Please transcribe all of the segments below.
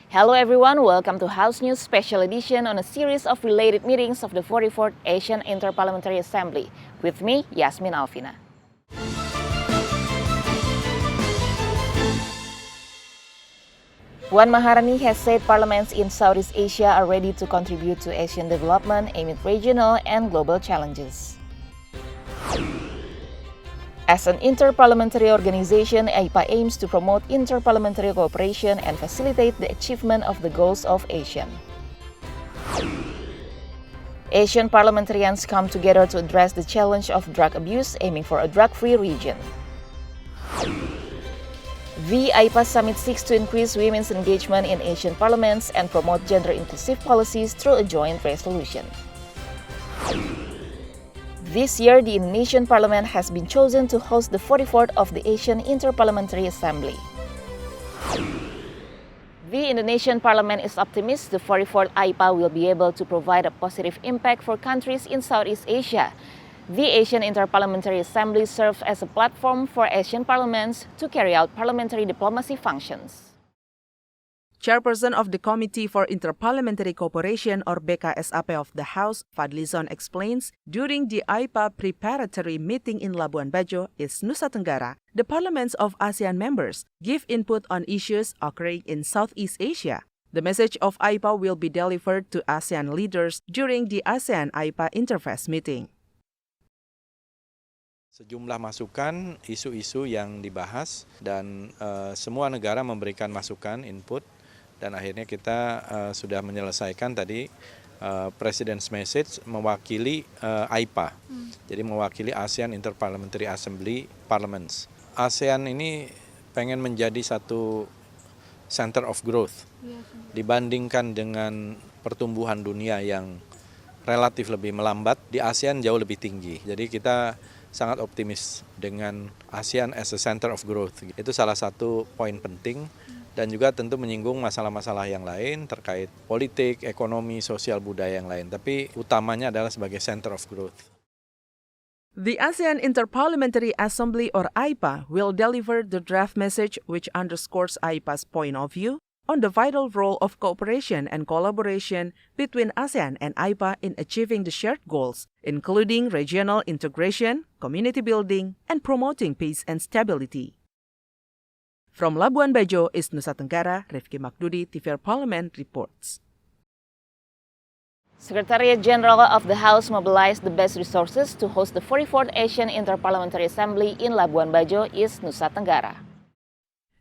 Hello everyone, welcome to House News Special Edition on a series of related meetings of the 44th Asian Interparliamentary Assembly. With me, Yasmin Alvina. Wan Maharani has said parliaments in Southeast Asia are ready to contribute to Asian development amid regional and global challenges. As an interparliamentary organization, AIPA aims to promote interparliamentary cooperation and facilitate the achievement of the goals of ASEAN. Asian parliamentarians come together to address the challenge of drug abuse, aiming for a drug-free region. The AIPA Summit seeks to increase women's engagement in Asian parliaments and promote gender-inclusive policies through a joint resolution. This year, the Indonesian Parliament has been chosen to host the 44th of the Asian Interparliamentary Assembly. The Indonesian Parliament is optimistic the 44th AIPA will be able to provide a positive impact for countries in Southeast Asia. The Asian Interparliamentary Assembly serves as a platform for Asian parliaments to carry out parliamentary diplomacy functions. Chairperson of the Committee for Interparliamentary Cooperation or BKSAP of the House, Fadlizon explains, during the AIPA preparatory meeting in Labuan Bajo, East Nusa Tenggara, the parliaments of ASEAN members give input on issues occurring in Southeast Asia. The message of AIPA will be delivered to ASEAN leaders during the ASEAN-AIPA Interface meeting. Sejumlah masukan, isu-isu yang dibahas dan semua negara memberikan masukan, input. Dan akhirnya kita sudah menyelesaikan tadi President's Message mewakili AIPA, jadi mewakili ASEAN Interparliamentary Assembly Parliaments. ASEAN ini pengen menjadi satu center of growth dibandingkan dengan pertumbuhan dunia yang relatif lebih melambat, di ASEAN jauh lebih tinggi. Jadi kita sangat optimis dengan ASEAN as a center of growth. Itu salah satu poin penting. Dan juga tentu menyinggung masalah-masalah yang lain terkait politik, ekonomi, sosial, budaya yang lain. Tapi utamanya adalah sebagai center of growth. The ASEAN Interparliamentary Assembly or AIPA will deliver the draft message which underscores AIPA's point of view on the vital role of cooperation and collaboration between ASEAN and AIPA in achieving the shared goals, including regional integration, community building, and promoting peace and stability. From Labuan Bajo, East Nusa Tenggara, Rifki Makdudi, TVR Parlemen reports. Secretariat General of the House mobilized the best resources to host the 44th Asian Interparliamentary Assembly in Labuan Bajo, East Nusa Tenggara.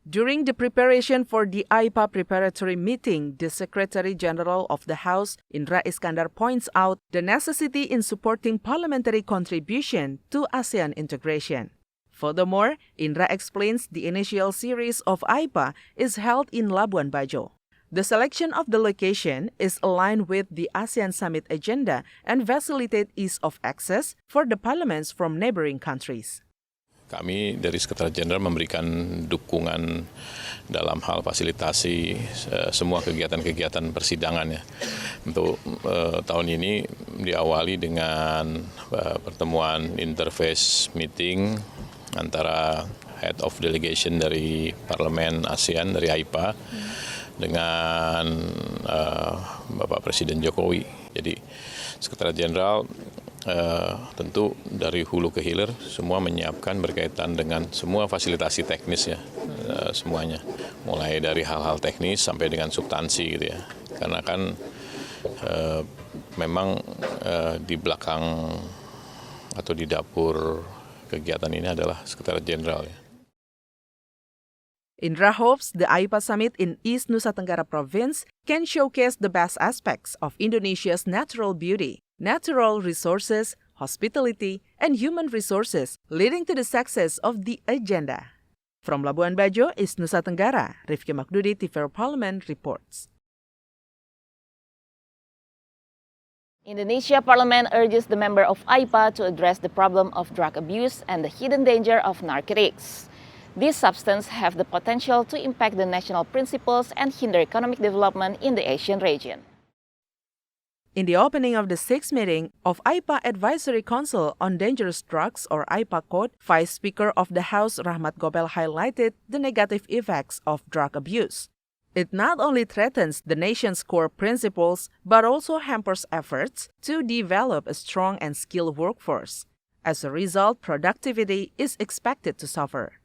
During the preparation for the AIPA preparatory meeting, the Secretary General of the House, Indra Iskandar, points out the necessity in supporting parliamentary contribution to ASEAN integration. Furthermore, Indra explains the initial series of AIPA is held in Labuan Bajo. The selection of the location is aligned with the ASEAN Summit agenda and facilitate ease of access for the parliaments from neighboring countries. Kami dari Sekretariat Jenderal memberikan dukungan dalam hal fasilitasi semua kegiatan-kegiatan persidangan ya. Untuk tahun ini diawali dengan pertemuan interface meeting antara Head of Delegation dari Parlemen ASEAN, dari AIPA, dengan Bapak Presiden Jokowi. Jadi Sekretariat Jenderal tentu dari hulu ke hilir semua menyiapkan berkaitan dengan semua fasilitasi teknis ya, semuanya. Mulai dari hal-hal teknis sampai dengan substansi gitu ya. Karena kan memang di belakang atau di dapur kegiatan ini adalah Sekretariat Jenderal ya. Indra hopes the AIPA Summit in East Nusa Tenggara Province can showcase the best aspects of Indonesia's natural beauty, natural resources, hospitality, and human resources, leading to the success of the agenda. From Labuan Bajo, East Nusa Tenggara, Rifki Makdudi, TVR Parlemen reports. Indonesia Parliament urges the member of AIPA to address the problem of drug abuse and the hidden danger of narcotics. These substances have the potential to impact the national principles and hinder economic development in the Asian region. In the opening of the sixth meeting of AIPA Advisory Council on Dangerous Drugs or AIPA Code, Vice Speaker of the House Rahmat Gobel highlighted the negative effects of drug abuse. It not only threatens the nation's core principles, but also hampers efforts to develop a strong and skilled workforce. As a result, productivity is expected to suffer.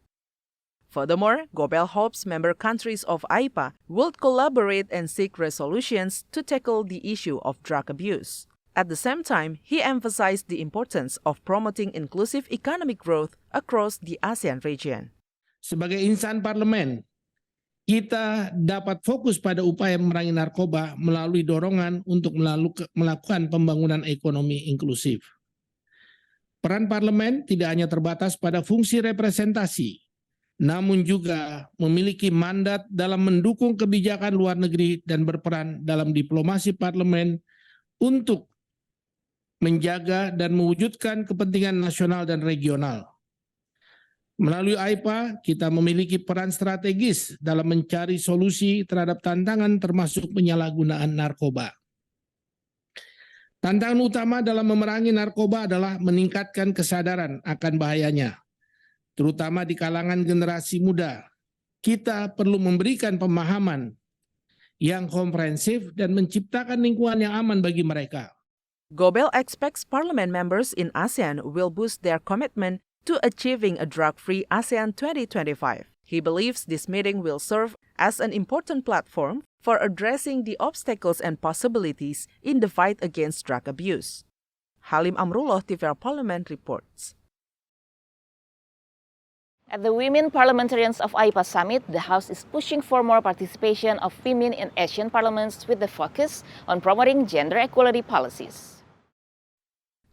Furthermore, Gobel hopes member countries of AIPA will collaborate and seek resolutions to tackle the issue of drug abuse. At the same time, he emphasized the importance of promoting inclusive economic growth across the ASEAN region. Sebagai insan parlemen, kita dapat fokus pada upaya memerangi narkoba melalui dorongan untuk melakukan pembangunan ekonomi inklusif. Peran parlemen tidak hanya terbatas pada fungsi representasi, namun juga memiliki mandat dalam mendukung kebijakan luar negeri dan berperan dalam diplomasi parlemen untuk menjaga dan mewujudkan kepentingan nasional dan regional. Melalui AIPA, kita memiliki peran strategis dalam mencari solusi terhadap tantangan termasuk penyalahgunaan narkoba. Tantangan utama dalam memerangi narkoba adalah meningkatkan kesadaran akan bahayanya, terutama di kalangan generasi muda. Kita perlu memberikan pemahaman yang komprehensif dan menciptakan lingkungan yang aman bagi mereka. Gobel expects parliament members in ASEAN will boost their commitment to achieving a drug-free ASEAN 2025. He believes this meeting will serve as an important platform for addressing the obstacles and possibilities in the fight against drug abuse. Halim Amrullah, TVR Parlemen reports. At the Women Parliamentarians of AIPA Summit, the House is pushing for more participation of women in Asian parliaments with the focus on promoting gender equality policies.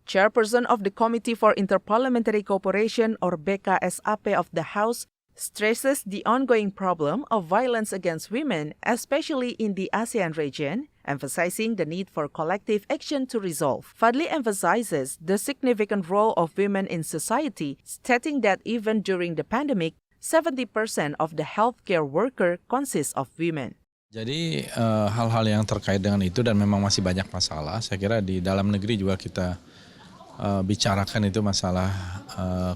Chairperson of the Committee for Interparliamentary Cooperation, or BKSAP, of the House stresses the ongoing problem of violence against women, especially in the ASEAN region, emphasizing the need for collective action to resolve. Fadli emphasizes the significant role of women in society, stating that even during the pandemic, 70% of the healthcare worker consists of women. Jadi hal-hal yang terkait dengan itu dan memang masih banyak masalah, saya kira di dalam negeri juga kita bicarakan itu masalah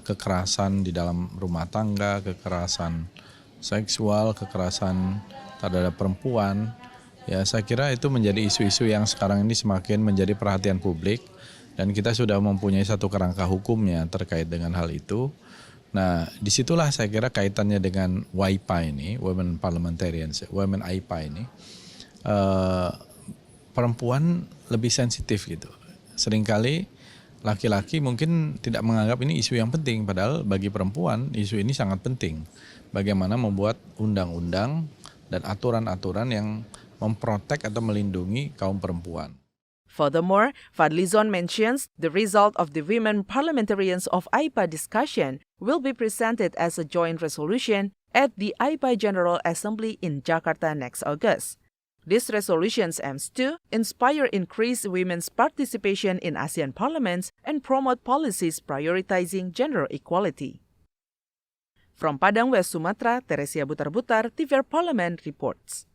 kekerasan di dalam rumah tangga, kekerasan seksual, kekerasan terhadap perempuan. Ya, saya kira itu menjadi isu-isu yang sekarang ini semakin menjadi perhatian publik dan kita sudah mempunyai satu kerangka hukumnya terkait dengan hal itu. Nah, disitulah saya kira kaitannya dengan WAIPA ini, Women Parliamentarians, Women AIPA ini, perempuan lebih sensitif gitu. Seringkali laki-laki mungkin tidak menganggap ini isu yang penting, padahal bagi perempuan isu ini sangat penting. Bagaimana membuat undang-undang dan aturan-aturan yang memprotek atau melindungi kaum perempuan. Furthermore, Fadlizon mentions the result of the Women Parliamentarians of AIPA discussion will be presented as a joint resolution at the AIPA General Assembly in Jakarta next August. This resolution aims to inspire increased women's participation in ASEAN parliaments and promote policies prioritizing gender equality. From Padang, West Sumatra, Teresia Butar-Butar, TVR Parlemen reports.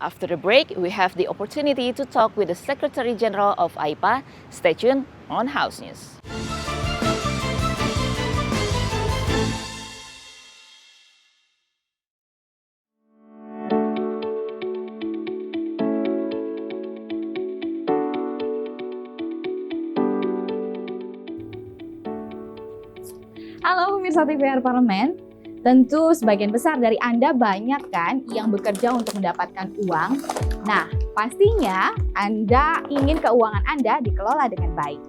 After the break, we have the opportunity to talk with the Secretary General of AIPA. Stay tuned on House News. Halo pemirsa TVR Parlemen, tentu sebagian besar dari Anda banyak kan yang bekerja untuk mendapatkan uang. Nah, pastinya Anda ingin keuangan Anda dikelola dengan baik.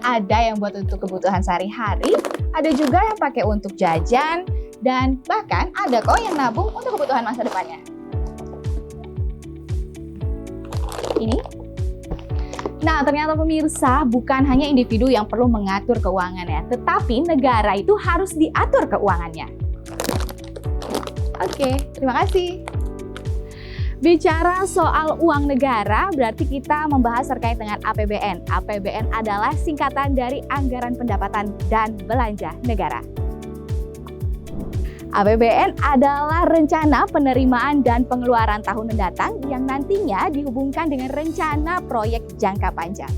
Ada yang buat untuk kebutuhan sehari-hari, ada juga yang pakai untuk jajan, dan bahkan ada kok yang nabung untuk kebutuhan masa depannya. Ini. Nah, ternyata pemirsa, bukan hanya individu yang perlu mengatur keuangannya, tetapi negara itu harus diatur keuangannya. Oke, terima kasih. Bicara soal uang negara, berarti kita membahas terkait dengan APBN. APBN adalah singkatan dari Anggaran Pendapatan dan Belanja Negara. APBN adalah rencana penerimaan dan pengeluaran tahun mendatang yang nantinya dihubungkan dengan rencana proyek jangka panjang.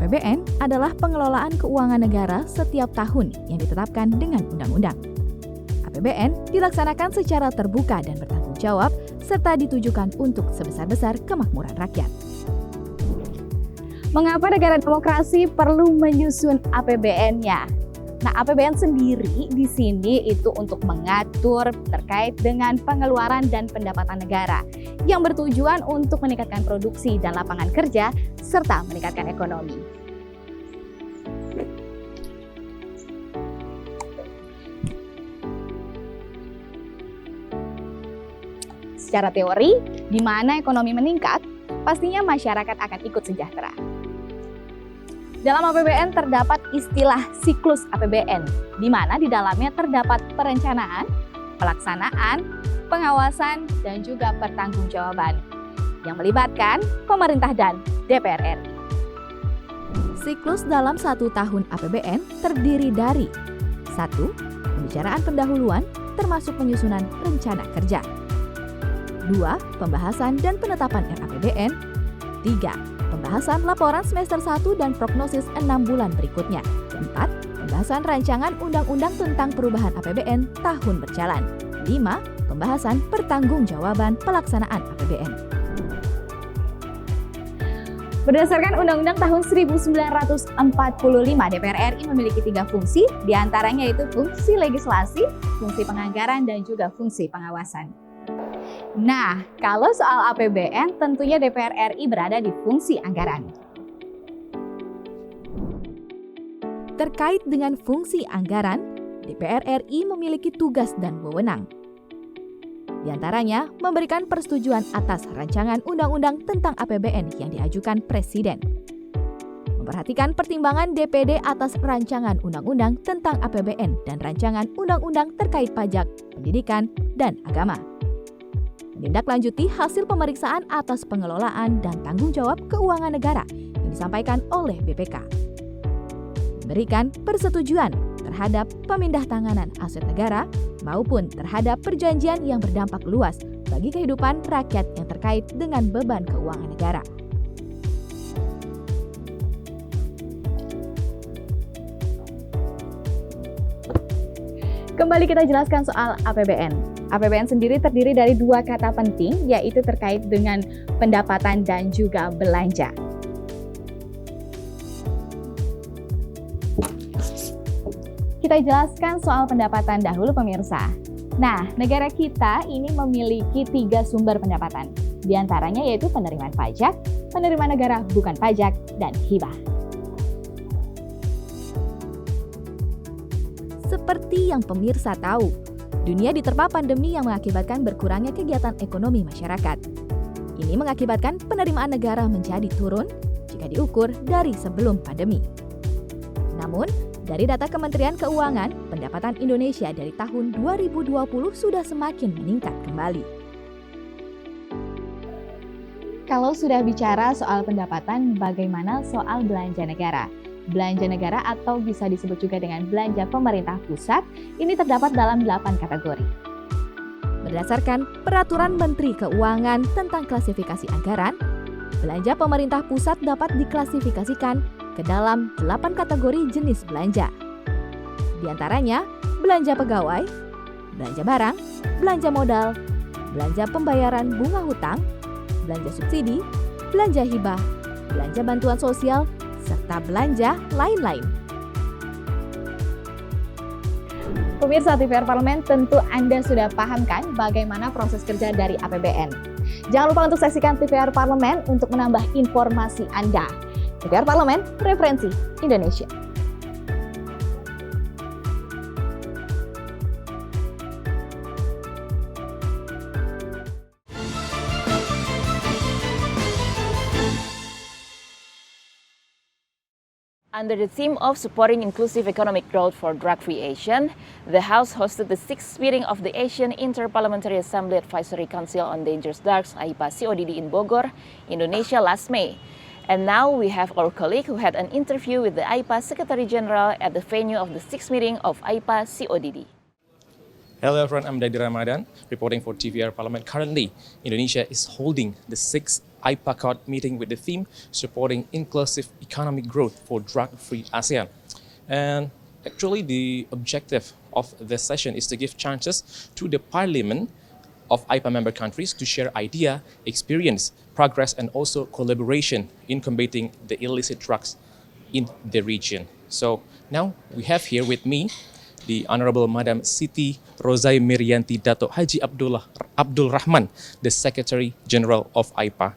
APBN adalah pengelolaan keuangan negara setiap tahun yang ditetapkan dengan undang-undang. APBN dilaksanakan secara terbuka dan bertanggung jawab serta ditujukan untuk sebesar-besar kemakmuran rakyat. Mengapa negara demokrasi perlu menyusun APBN-nya? Nah, APBN sendiri di sini itu untuk mengatur terkait dengan pengeluaran dan pendapatan negara yang bertujuan untuk meningkatkan produksi dan lapangan kerja serta meningkatkan ekonomi. Secara teori, di mana ekonomi meningkat, pastinya masyarakat akan ikut sejahtera. Dalam APBN terdapat istilah siklus APBN, di mana di dalamnya terdapat perencanaan, pelaksanaan, pengawasan, dan juga pertanggungjawaban yang melibatkan pemerintah dan DPR RI. Siklus dalam 1 tahun APBN terdiri dari 1. Pembicaraan pendahuluan termasuk penyusunan rencana kerja. 2. Pembahasan dan penetapan RAPBN. 3. Pembahasan laporan semester 1 dan prognosis 6 bulan berikutnya. 4. Pembahasan rancangan undang-undang tentang perubahan APBN tahun berjalan. 5. Pembahasan pertanggungjawaban pelaksanaan APBN. Berdasarkan Undang-Undang tahun 1945, DPR RI memiliki 3 fungsi, diantaranya yaitu fungsi legislasi, fungsi penganggaran, dan juga fungsi pengawasan. Nah, kalau soal APBN, tentunya DPR RI berada di fungsi anggaran. Terkait dengan fungsi anggaran, DPR RI memiliki tugas dan wewenang. Di antaranya, memberikan persetujuan atas rancangan undang-undang tentang APBN yang diajukan Presiden. Memperhatikan pertimbangan DPD atas rancangan undang-undang tentang APBN dan rancangan undang-undang terkait pajak, pendidikan, dan agama. Menindaklanjuti hasil pemeriksaan atas pengelolaan dan tanggung jawab keuangan negara yang disampaikan oleh BPK. Memberikan persetujuan terhadap pemindahantanganan aset negara maupun terhadap perjanjian yang berdampak luas bagi kehidupan rakyat yang terkait dengan beban keuangan negara. Kembali kita jelaskan soal APBN. APBN sendiri terdiri dari 2 kata penting, yaitu terkait dengan pendapatan dan juga belanja. Kita jelaskan soal pendapatan dahulu, pemirsa. Nah, negara kita ini memiliki 3 sumber pendapatan. Di antaranya yaitu penerimaan pajak, penerimaan negara bukan pajak, dan hibah. Seperti yang pemirsa tahu, dunia diterpa pandemi yang mengakibatkan berkurangnya kegiatan ekonomi masyarakat. Ini mengakibatkan penerimaan negara menjadi turun jika diukur dari sebelum pandemi. Namun, dari data Kementerian Keuangan, pendapatan Indonesia dari tahun 2020 sudah semakin meningkat kembali. Kalau sudah bicara soal pendapatan, bagaimana soal belanja negara? Belanja negara atau bisa disebut juga dengan belanja pemerintah pusat, ini terdapat dalam 8 kategori. Berdasarkan Peraturan Menteri Keuangan tentang klasifikasi anggaran, belanja pemerintah pusat dapat diklasifikasikan ke dalam 8 kategori jenis belanja. Di antaranya, belanja pegawai, belanja barang, belanja modal, belanja pembayaran bunga hutang, belanja subsidi, belanja hibah, belanja bantuan sosial, serta belanja lain-lain. Pemirsa TVR Parlemen, tentu Anda sudah paham kan bagaimana proses kerja dari APBN. Jangan lupa untuk saksikan TVR Parlemen untuk menambah informasi Anda. TVR Parlemen, referensi Indonesia. Under the theme of supporting inclusive economic growth for drug-free Asia, the House hosted the 6th meeting of the Asian Inter-Parliamentary Assembly Advisory Council on Dangerous Drugs (AIPA-CODD) in Bogor, Indonesia last May. And now we have our colleague who had an interview with the AIPA Secretary General at the venue of the 6th meeting of AIPA-CODD. Hello everyone, I'm Dadi Ramadan, reporting for TVR Parliament. Currently, Indonesia is holding the 6th IPA COD meeting with the theme supporting inclusive economic growth for drug-free ASEAN. And actually the objective of this session is to give chances to the parliament of IPA member countries to share idea, experience, progress, and also collaboration in combating the illicit drugs in the region. So now we have here with me the Honorable Madam Siti Rozai Mirianti Dato Haji Abdul Rahman, the Secretary General of IPA.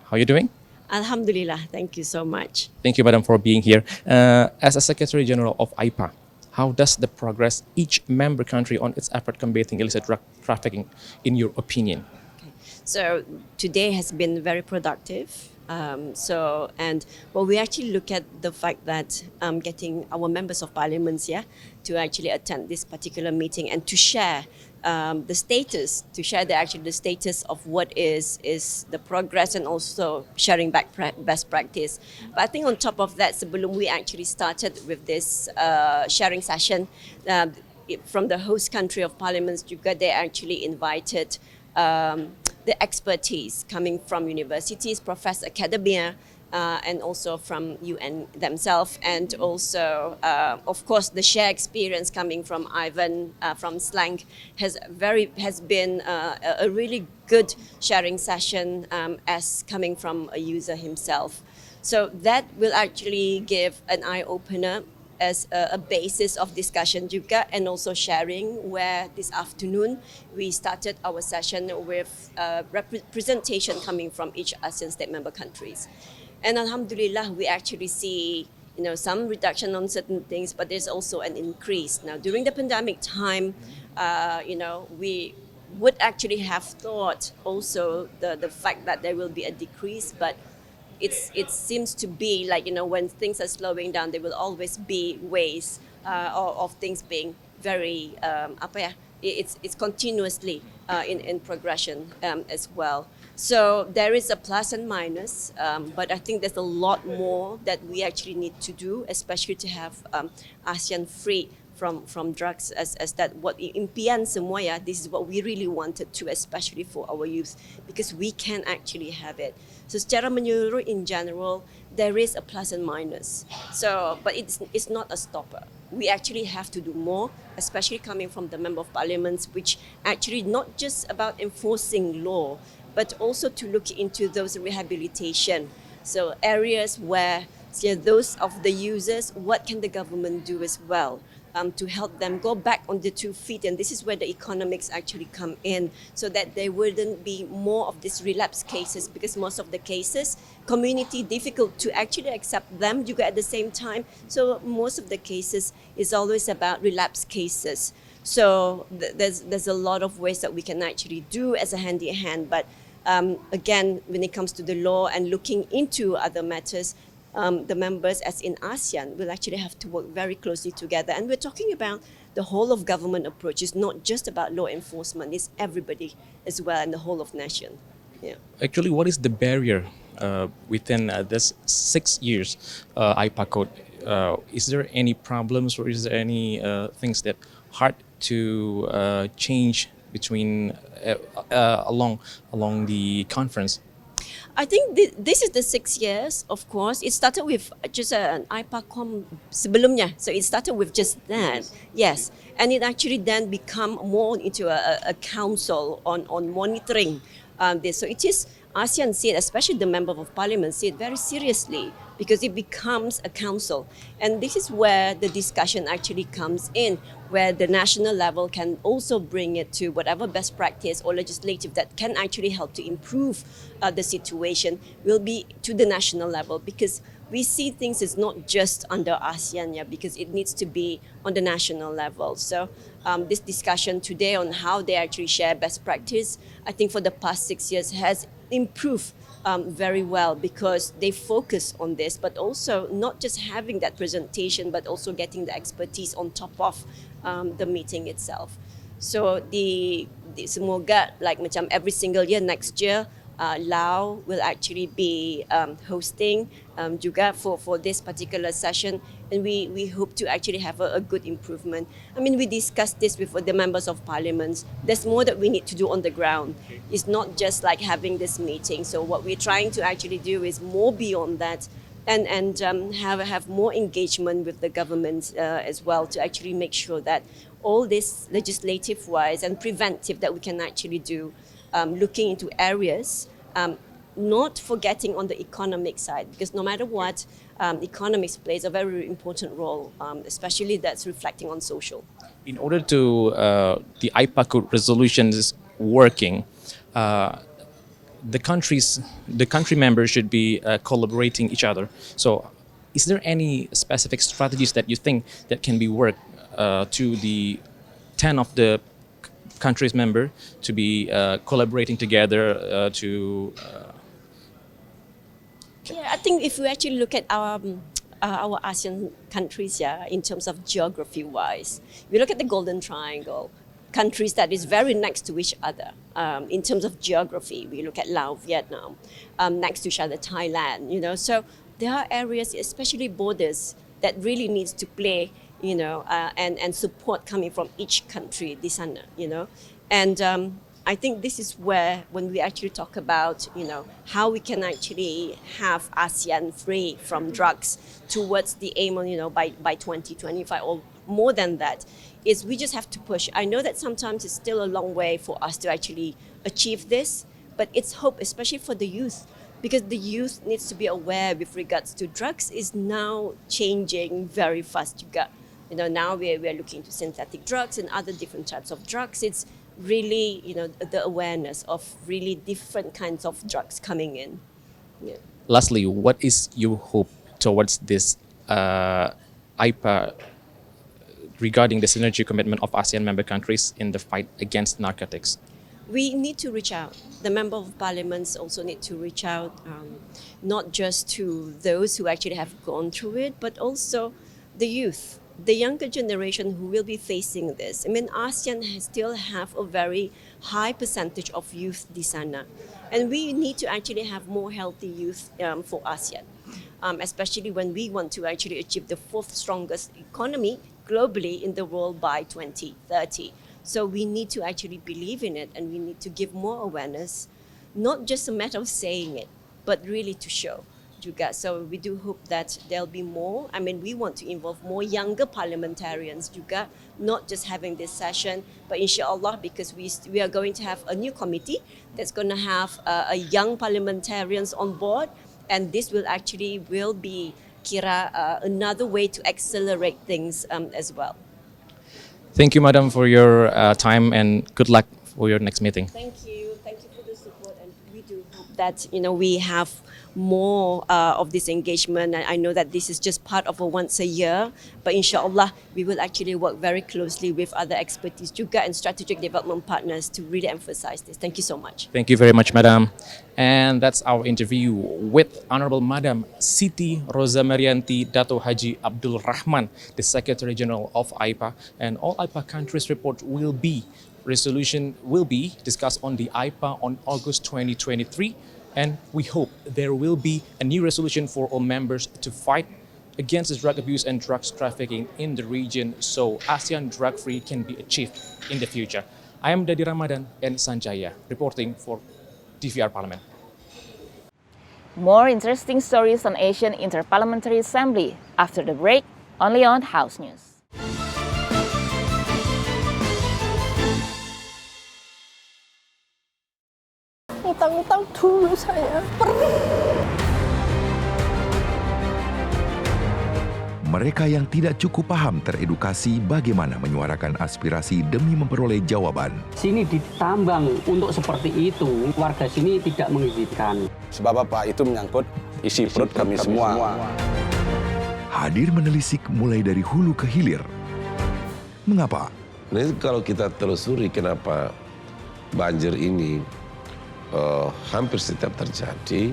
How are you doing? Alhamdulillah, thank you so much. Thank you, Madam, for being here. As a Secretary General of IPA, how does the progress each member country on its effort combating illicit drug trafficking, in your opinion? So today has been very productive. We actually look at the fact that getting our members of parliaments to actually attend this particular meeting and to share the status, the status of what is the progress, and also sharing best practice. But I think on top of that, sebelum we actually started with this sharing session, from the host country of parliaments juga, they actually invited the expertise coming from universities, professor academia, and also from UN themselves, and also, of course, the shared experience coming from Ivan from Slang has been a really good sharing session as coming from a user himself. So that will actually give an eye opener as a basis of discussion juga, and also sharing, where this afternoon we started our session with representation coming from each ASEAN state member countries. And Alhamdulillah, we actually see some reduction on certain things, but there's also an increase. Now, during the pandemic time, we would actually have thought also the fact that there will be a decrease, but it seems to be like, when things are slowing down, there will always be ways of things being very, it's continuously in progression as well. So there is a plus and minus, but I think there's a lot more that we actually need to do, especially to have ASEAN free from drugs, as that what impian semua this is what we really wanted to, especially for our youth, because we can actually have it. So secara menyeluruh, in general, there is a plus and minus. So, but it's not a stopper. We actually have to do more, especially coming from the member of parliaments, which actually not just about enforcing law, but also to look into those rehabilitation. So areas where those of the users, what can the government do as well to help them go back on the 2 feet? And this is where the economics actually come in, so that there wouldn't be more of these relapse cases, because most of the cases, community difficult to actually accept them juga at the same time. So most of the cases is always about relapse cases. So there's a lot of ways that we can actually do as a handy hand. But again, when it comes to the law and looking into other matters, the members, as in ASEAN, will actually have to work very closely together. And we're talking about the whole of government approach. It's not just about law enforcement, it's everybody as well, and the whole of nation. Yeah. Actually, what is the barrier within this 6 years IPA code? Is there any problems, or is there any things that hard to change between along the conference? I think this is the 6 years, of course. It started with just an IPACOM sebelumnya. So it started with just that, yes. And it actually then become more into a council on monitoring this. So it is, ASEAN see it, especially the member of parliament, see it very seriously, because it becomes a council. And this is where the discussion actually comes in, where the national level can also bring it to whatever best practice or legislative that can actually help to improve the situation will be to the national level, because we see things as not just under ASEAN, because it needs to be on the national level. So this discussion today on how they actually share best practice, I think for the past 6 years has improved very well, because they focus on this, but also not just having that presentation, but also getting the expertise on top of the meeting itself. So the semoga, like macam every single year, next year, Laos will actually be hosting juga for this particular session, and we hope to actually have a good improvement. I mean, we discussed this with the members of parliament. There's more that we need to do on the ground. It's not just like having this meeting. So what we're trying to actually do is more beyond that, and have more engagement with the government as well, to actually make sure that all this legislative wise and preventive that we can actually do, looking into areas, not forgetting on the economic side, because no matter what, economics plays a very important role, especially that's reflecting on social. In order to the IPA resolutions working, the country members should be collaborating each other. So, is there any specific strategies that you think that can be worked to the 10 of the countries member to be collaborating together to? Yeah, I think if we actually look at our ASEAN countries, yeah, in terms of geography-wise, we look at the Golden Triangle, countries that is very next to each other. In terms of geography, we look at Laos, Vietnam, next to each other, Thailand. So there are areas, especially borders, that really needs to play, and support coming from each country di sana, and I think this is where, when we actually talk about, how we can actually have ASEAN free from drugs towards the aim on, by 2025 or more than that, is we just have to push. I know that sometimes it's still a long way for us to actually achieve this, but it's hope, especially for the youth, because the youth needs to be aware with regards to drugs is now changing very fast. Now we're looking to synthetic drugs and other different types of drugs. It's really, the awareness of really different kinds of drugs coming in. Yeah. Lastly, what is your hope towards this IPA regarding the synergy commitment of ASEAN member countries in the fight against narcotics? We need to reach out. The member of parliaments also need to reach out, not just to those who actually have gone through it, but also the youth, the younger generation who will be facing this. I mean, ASEAN still have a very high percentage of youth di sana, and we need to actually have more healthy youth for ASEAN, especially when we want to actually achieve the fourth strongest economy globally in the world by 2030. So we need to actually believe in it, and we need to give more awareness, not just a matter of saying it, but really to show. So we do hope that there'll be more. I mean, we want to involve more younger parliamentarians juga, not just having this session, but inshallah, because we are going to have a new committee that's going to have a young parliamentarians on board, and this will be another way to accelerate things as well. Thank you, Madam, for your time, and good luck for your next meeting. Thank you for the support, and we do hope that we have more of this engagement. And I know that this is just part of a once a year, but inshallah we will actually work very closely with other expertise juga and strategic development partners to really emphasize this. Thank you so much. Thank you very much, Madam. And that's our interview with Honorable Madam Siti Rosa Marianti Dato Haji Abdul Rahman, the Secretary General of IPA. And all IPA countries report resolution will be discussed on the IPA on August 2023. And we hope there will be a new resolution for all members to fight against drug abuse and drugs trafficking in the region, so ASEAN drug-free can be achieved in the future. I am Dadi Ramadan and Sanjaya, reporting for TVR Parliament. More interesting stories on Asian Interparliamentary Assembly after the break, only on House News. Utang-utang dulu saya. Mereka yang tidak cukup paham teredukasi bagaimana menyuarakan aspirasi demi memperoleh jawaban. Sini ditambang untuk seperti itu, warga sini tidak mengizinkan. Sebab apa? Itu menyangkut isi perut kami semua. Hadir menelisik mulai dari hulu ke hilir. Mengapa? Nah, kalau kita telusuri kenapa banjir ini hampir setiap terjadi,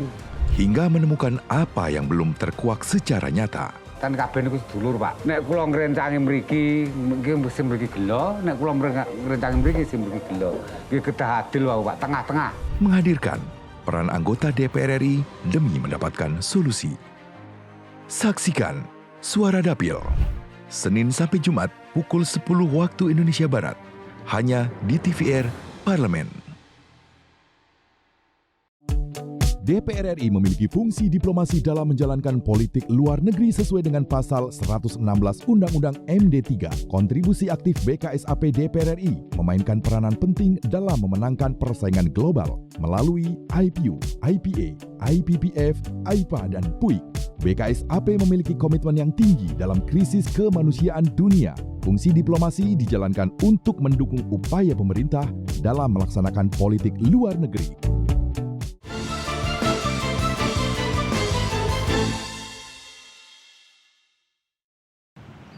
hingga menemukan apa yang belum terkuak secara nyata. Kan kabeh niku sedulur, Pak. Nek kula ngrencangi mriki, mesti mriki gelo, nek kula ngrencangi mriki sing mriki gelo. Nggih kedah adil wae, Pak, tengah-tengah. Menghadirkan peran anggota DPR RI demi mendapatkan solusi. Saksikan Suara Dapil, Senin sampai Jumat pukul 10 waktu Indonesia Barat, hanya di TVR Parlemen. DPR RI memiliki fungsi diplomasi dalam menjalankan politik luar negeri sesuai dengan pasal 116 Undang-Undang MD3. Kontribusi aktif BKSAP DPR RI memainkan peranan penting dalam memenangkan persaingan global melalui IPU, IPA, IPPF, IPA, dan PUIK. BKSAP memiliki komitmen yang tinggi dalam krisis kemanusiaan dunia. Fungsi diplomasi dijalankan untuk mendukung upaya pemerintah dalam melaksanakan politik luar negeri.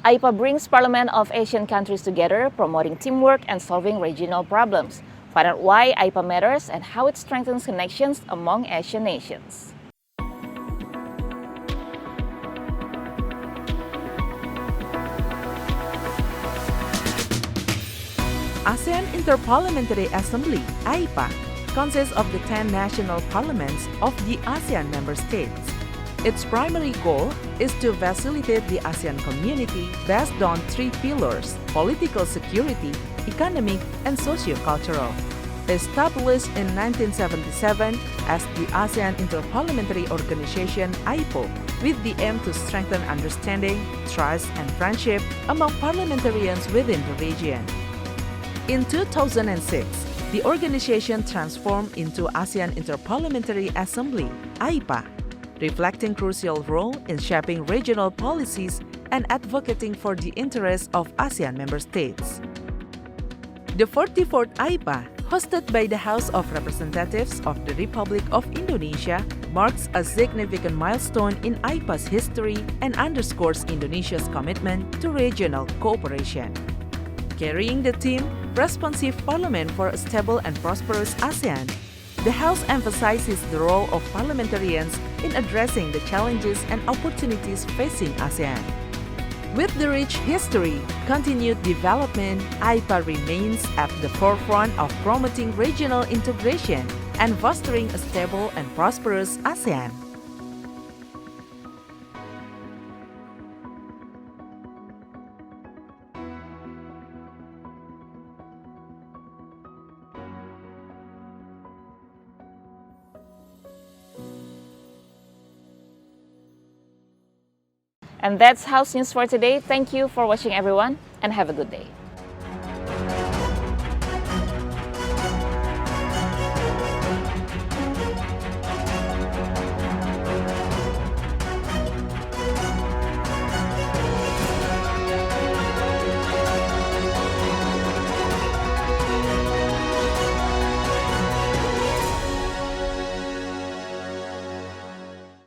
AIPA brings Parliament of Asian countries together, promoting teamwork and solving regional problems. Find out why AIPA matters and how it strengthens connections among Asian nations. ASEAN Interparliamentary Assembly, AIPA, consists of the 10 national parliaments of the ASEAN member states. Its primary goal is to facilitate the ASEAN community based on 3 pillars: political security, economic, and socio-cultural. Established in 1977 as the ASEAN Interparliamentary Organization (AIPO), with the aim to strengthen understanding, trust, and friendship among parliamentarians within the region. In 2006, the organization transformed into ASEAN Interparliamentary Assembly (AIPA), reflecting crucial role in shaping regional policies and advocating for the interests of ASEAN member states. The 44th AIPA, hosted by the House of Representatives of the Republic of Indonesia, marks a significant milestone in AIPA's history and underscores Indonesia's commitment to regional cooperation. Carrying the theme, Responsive Parliament for a Stable and Prosperous ASEAN, the House emphasizes the role of parliamentarians in addressing the challenges and opportunities facing ASEAN. With the rich history, continued development, AIPA remains at the forefront of promoting regional integration and fostering a stable and prosperous ASEAN. And that's House News for today. Thank you for watching, everyone, and have a good day.